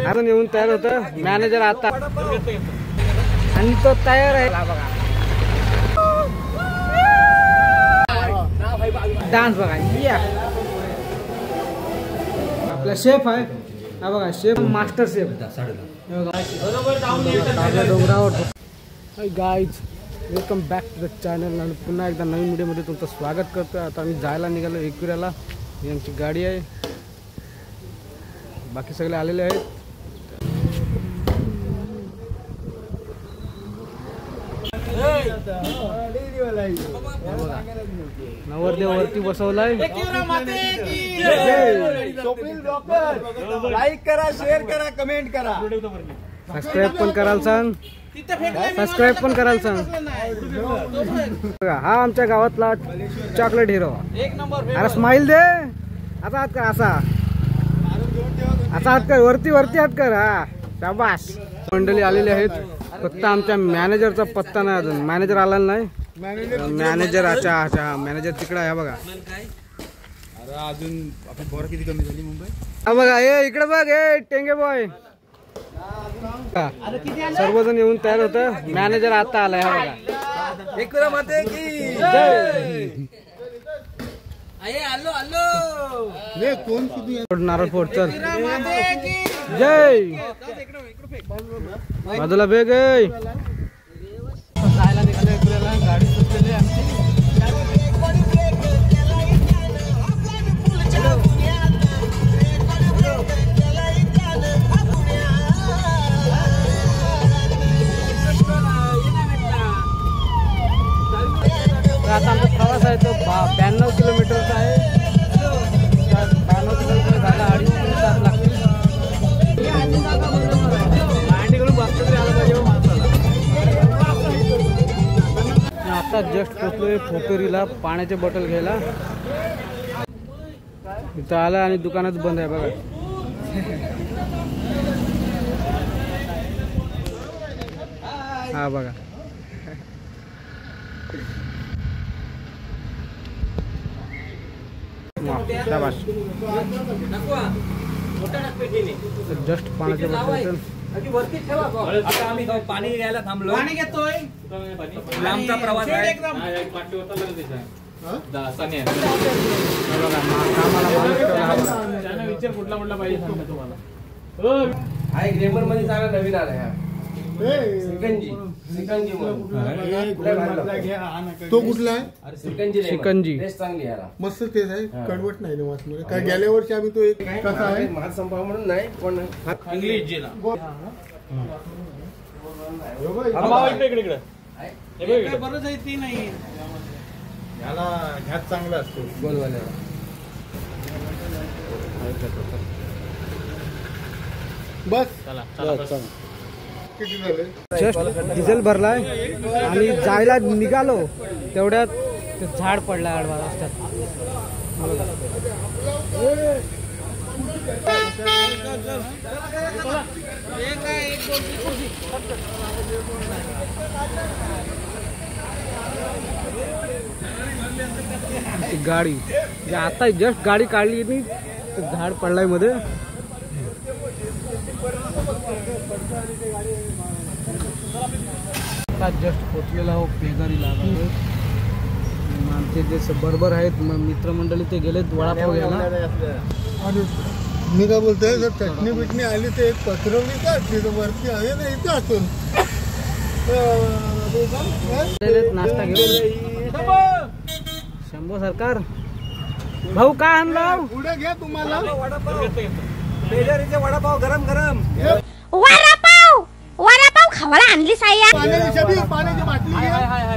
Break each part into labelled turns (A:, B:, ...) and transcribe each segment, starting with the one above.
A: अजून येऊन तयार होतं मॅनेजर आता आणि तो तयार आहे डान्स बघा या आपला शेफ आहे हा बघा शेफ मास्टर शेफ डोंगरावर guys welcome back to the channel आणि पुन्हा एकदा नवीन व्हिडिओमध्ये तुमचं स्वागत करतो। आता आम्ही जायला निघालो एकविराला ही आमची गाडी आहे बाकी सगळे आलेले आहेत नवरदेव वरती बसवलाय
B: लाईक करा शेअर करा कमेंट करा
A: सबस्क्राइब पण कराल सांग सबस्क्राइब पण कराल सांग हा आमच्या गावातला चॉकलेट हिरो एक नंबर अरे स्माइल दे आता हात कर असा हात कर वरती हात कर हा शाबास मंडळी आलेली आहेत फक्त आमच्या मॅनेजरचा पत्ता नाही अजून मॅनेजर आला नाही मॅनेजर अच्छा मॅनेजर तिकडे आहे बघा
B: अरे अजून आपण पोरं किती कमी झाली मुंबई
A: हा बघा ए इकडे बघ ए टेंगे बॉय सर्वजण येऊन तयार होतं मॅनेजर आता आलाय हा बघा
B: एकविरा माते की कोण
A: नारळ फोड चल जय बाजूला बेग जायला निघालो एकविराला गाडी सुटलेली आमची आता आमचा प्रवास आहे तो 92 किलोमीटरचा आहे 92 किलोमीटर झाला 2.5 तास लागतील मांडीकडून बसतो तरी आला पाहिजे माणसाला आता जस्ट पोचलोय फोपेरीला पाण्याचे बॉटल घ्यायला इथं आला आणि दुकानच बंद आहे बघा हा बघा जस्ट पाण्याचे बॉटल
B: आता आम्ही पाणी घ्यायला थांबलो पाणी घेतोय लांबचा प्रवास आहे
A: विचार कुठला पाहिजे सांगा तुम्हाला
B: हा एक रेमर मध्ये चांगला नवीन आला सिकंजी
C: तो कुठला आहे
A: शिकंजी
B: चांगली याला
C: मस्त तेच आहे कडवट नाही ना वासमध्ये काय गेल्या वर्षी आम्ही तो एक कसा आहे
B: महाग संपाव म्हणून नाही पण इंग्लिश जिला इकडे बरंच आहे ती नाही
C: याला घ्यात चांगला असतो
B: गोलवाल्याला
C: बस
A: जस्ट डिझेल भरलाय आणि जायला निघालो तेवढ्यात ते झाड पडलाय आडवा रस्त्यात गाडी आता जस्ट गाडी काढली नाही ते झाड पडलाय मध्ये जस्ट पोचलेला हो पेगारीला आमचे जे बरोबर आहेत मित्रमंडळी ते गेलेत वडापाव घ्यायला
C: आणि मी काय बोलतोय जर चटणी बिटणी आली तर एक पत्रवली का असली तर वरती आहे ना इथं असून
A: नाश्ता घेऊन शंभो सरकार भाऊ काय आणलं
C: पुढे घ्या तुम्हाला
B: वडापाव गरम गरम
D: वडापाव खावायला आणली साया
C: पाण्याची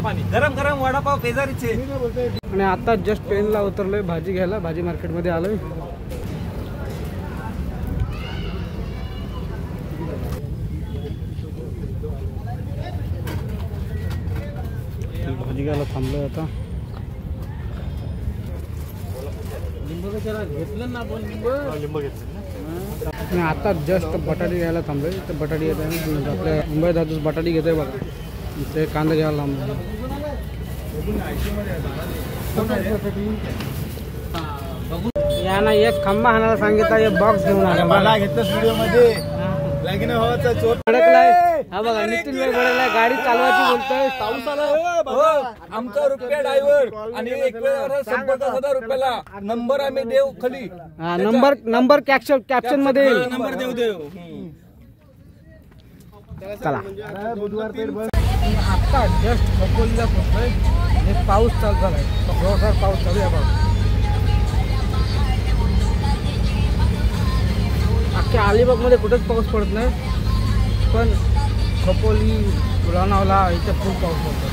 C: बाटली
B: गरम गरम वडापाव पेजारीचे
A: आणि आता जस्ट ट्रेनला उतरलोय भाजी घ्यायला भाजी मार्केटमध्ये आलोय भाजी घ्यायला थांबलोय आता घेतलं ना आपण लिंब घेतलं आणि आता जस्ट बटाटी घ्यायला थांबलोय तर बटाटी घेत आहे आपल्या मुंबई दादूस बटाटी घेत आहे बघा ते कांदा घ्यायला थांबलो यांना एक खंबा हाणायला सांगितला एक बॉक्स घेऊन आला
C: मला घेतलं स्टुडिओ मध्ये
A: भडकलाय हा बघा नितीन भाई भडकलाय गाडी चालवायची बोलतोय
B: पाऊस आला आमचा रुपया ड्रायव्हर आणि एक वेळ ₹50,000 नंबर आम्ही देऊ खाली
A: हा नंबर कॅप्शन मध्ये येईल.
B: नंबर देऊ
A: चला आता जस्ट खोपोलीला पोहोचलोय आणि पाऊस चालू झालाय जोरदार पाऊस चालू आहे बघा. अख्ख्या अलिबाग मध्ये कुठेच पाऊस पडत नाही पण खोपोली लोणावळा इथे खूप पाऊस पडतो.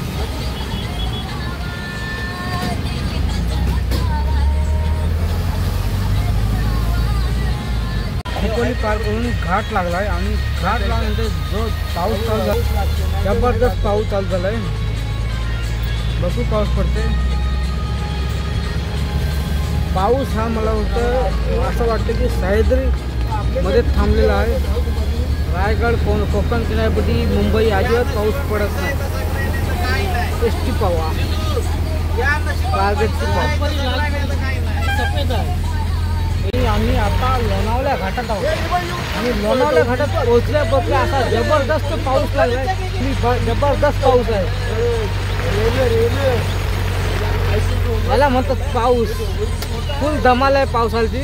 A: खोपोली पार करून घाट लागलाय आणि घाट लागल्यानंतर जो पाऊस चालू झाला जबरदस्त पाऊस चालू झालाय. भरपूर पाऊस पडते. पाऊस हा मला होतं असं वाटतं की सह्याद्री मध्ये थांबलेला आहे. रायगड कोकण किनारपट्टी मुंबई अजिबात पाऊस पडत नाही. एसटी पावा टार्गेटची आम्ही आता लोणावळ्या घाटात आहोत आणि लोणावळ्या घाटात पोहोचल्या असा जबरदस्त पाऊस लागलाय. जबरदस्त पाऊस आहे. मला म्हणतात पाऊस फुल धमाल आहे पावसाची.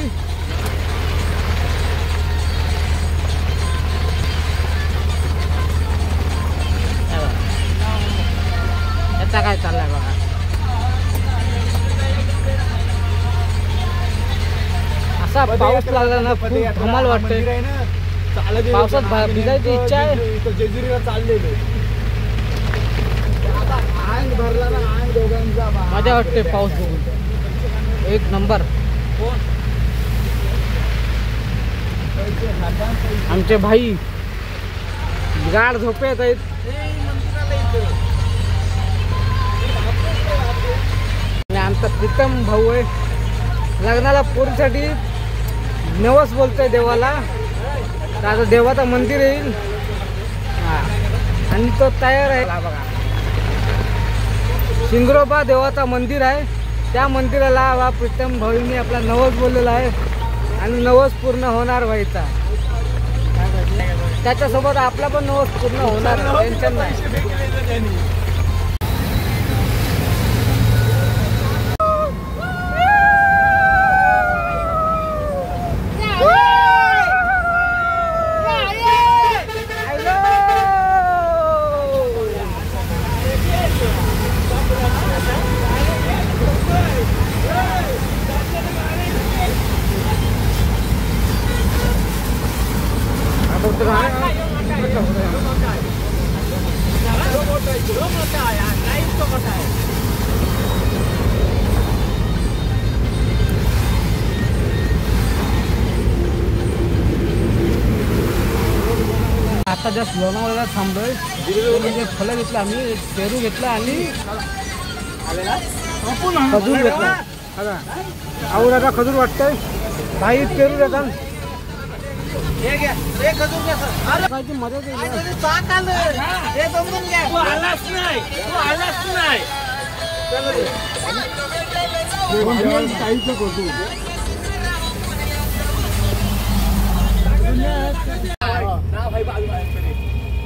A: याचा काय चाललाय बघा. असा पाऊस लागला ना खूप धमाल वाटते. पावसात भिजायची इच्छा आहे.
C: जेजुरीला चाललेलो
A: मजा वाटते पाऊस बघून. एक नंबर. आमचे भाई गाढ झोपेत आहेत. आणि आमचा प्रीतम भाऊ आहे लग्नाला पोरीसाठी नवस बोलतोय देवाला. आता देवाचं मंदिर येईल आणि तो तयार आहे बघा. शिंगरोबा देवाचा मंदिर आहे त्या मंदिराला प्रीतम भाऊंनी आपला नवस बोललेला आहे आणि नवस पूर्ण होणार व्हायचा. त्याच्यासोबत आपला पण नवस पूर्ण होणार टेन्शन नाही. आता जस्ट लोणावळ्याला थांबलोय. म्हणजे फळं घेतलं आम्ही. एक पेरू घेतला आणि खजूर घेतला. आवडाचा खजूर वाटतंय. भाई पेरू देतात. मजा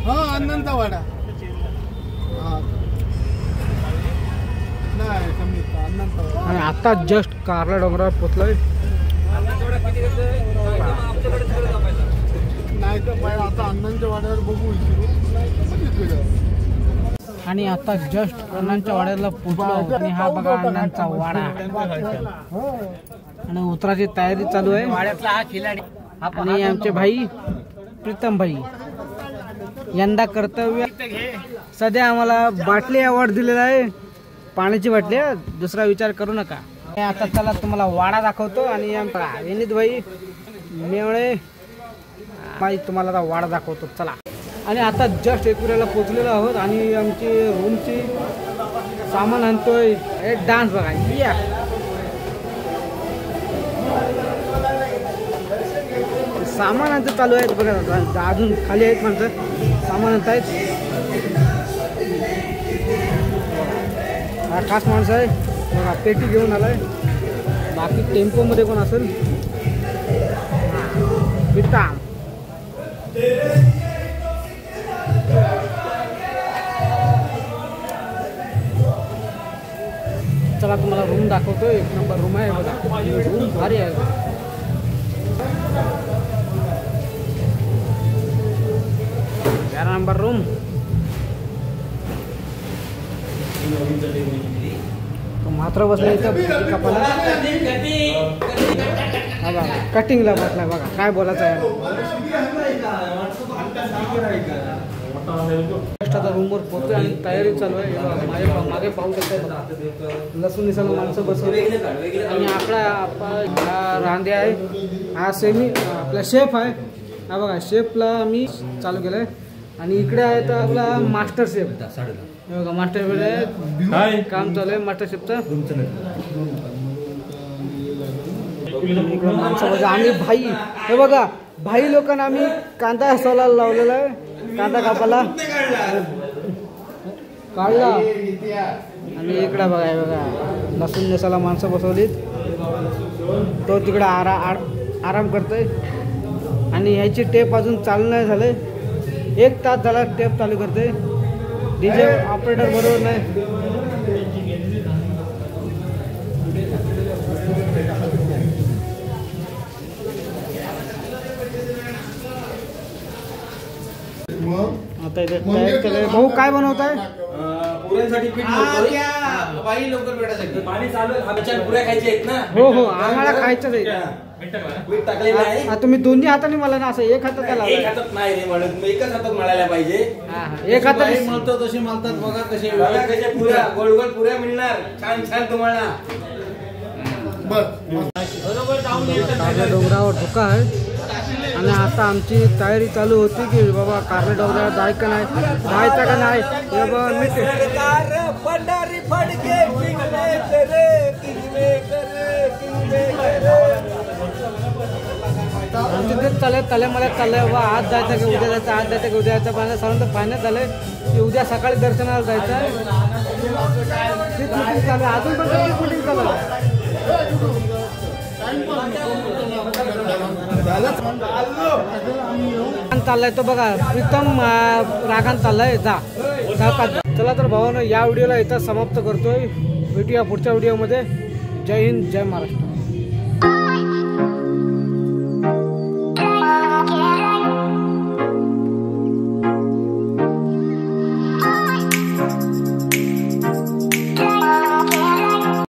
C: हा अण्णांचा वाडा. नाही समीर अण्णांचा वाडा.
A: आणि आता जस्ट कारला डोंगरावर पोचलोय.
C: नाही तर आता अण्णांच्या वाड्यावर बघू.
A: आणि आता जस्ट अण्णांच्या वाड्याला पोचलो आणि हा बघा अण्णांचा वाडा. आणि उतराची तयारी चालू आहे. वाड्यातला हा खिलाडी आणि आमचे भाई प्रीतम भाई यंदा कर्तव्य सध्या आम्हाला बाटली अवॉर्ड दिलेला आहे. पाण्याची बाटली. दुसरा विचार करू नका. आता चला तुम्हाला वाडा दाखवतो आणि विनीत भाई मेवळे तुम्हाला आता वाडा दाखवतो. चला. आणि आता जस्ट एकविराला पोचलेलो आहोत आणि आमची रूमची सामान आणतोय. एक डान्स बघा. या सामान आणतं चालू आहेत बघा. अजून खाली आहेत माणसं सामान आणत आहेत. हा खास माणसं आहे बघा. पेटी घेऊन आलाय. बाकी टेम्पोमध्ये कोण असेल. प्रीतम चला तुम्हाला रूम दाखवतो. एक नंबर रूम आहे बघा. रूम भारी आहे. 11 नंबर रूम. तो मात्र बसला इथं कपाला. हा बघा कटिंगला बसलाय बघा. काय बोलायचं आहे. रूमवर पोहोचतोय आणि तयारी चालू आहे. माझ्या मागे पाहू शकता लसूण निसाला माणसं बसवली आणि आपला रांधे आहे. हा सेमी आपला शेफ आहे. हा बघा शेफला आम्ही चालू केलं आहे. आणि इकडे आहे तर आपला मास्टर शेफ. बघा मास्टर शेफ काम चालू आहे मास्टर शेफचं. माणसं बघा. आम्ही भाई हे बघा भाई लोकांना आम्ही कांदा सोलायला लावलेला आहे. कांदा कापाला काढला आणि इकडे बघा बघा लसूण नेसाला माणसं बसवलीत. तो तिकडे आराम करतोय. आणि ह्याची टेप अजून चालू नाही झाले. 1 तास झाला टेप चालू करते. डीजे ऑपरेटर बरोबर नाही. आता इथे तयार केलंय. भाऊ काय बनवत आहे.
B: पुऱ्यांसाठी पीठ लवकर भेटायसाठी पाणी चालू आहे. पुऱ्या खायच्या आहेत ना.
A: हो हो आम्हाला खायचंच आहे.
B: पीठ टाकलेलं आहे.
A: तुम्ही दोन्ही हाताने मला ना असं एक हातात त्याला
B: एक हातात नाही रे म्हणत. एकाच हातात मळायला पाहिजे.
A: एक हातात
B: मळतो तसे मळतात बघा. कसे पुऱ्या गोल गोल पुऱ्या मिळणार. छान छान तुम्हाला.
A: डोंगरावर धोका आहे आणि आता आमची तयारी चालू होती की बाबा कारले डोंगरावर जायचं नाही जायचं का नाही. आमचे तेच चालय मला चाललंय बाबा आज जायचं की उद्या जायचं आज जायचं की उद्या जायचं. पण सर्वांचं फायनल झालंय की उद्या सकाळी दर्शनाला जायचं आहे. तीच मिटिंग चालू आहे. अजून पण तीच मिटिंग चालू आहे. चाललाय तो बघा प्रीतम रागान चाललाय. जा. चला तर भावानं या व्हिडिओला इथं समाप्त करतोय. भेटूया पुढच्या व्हिडिओमध्ये. जय हिंद जय महाराष्ट्र.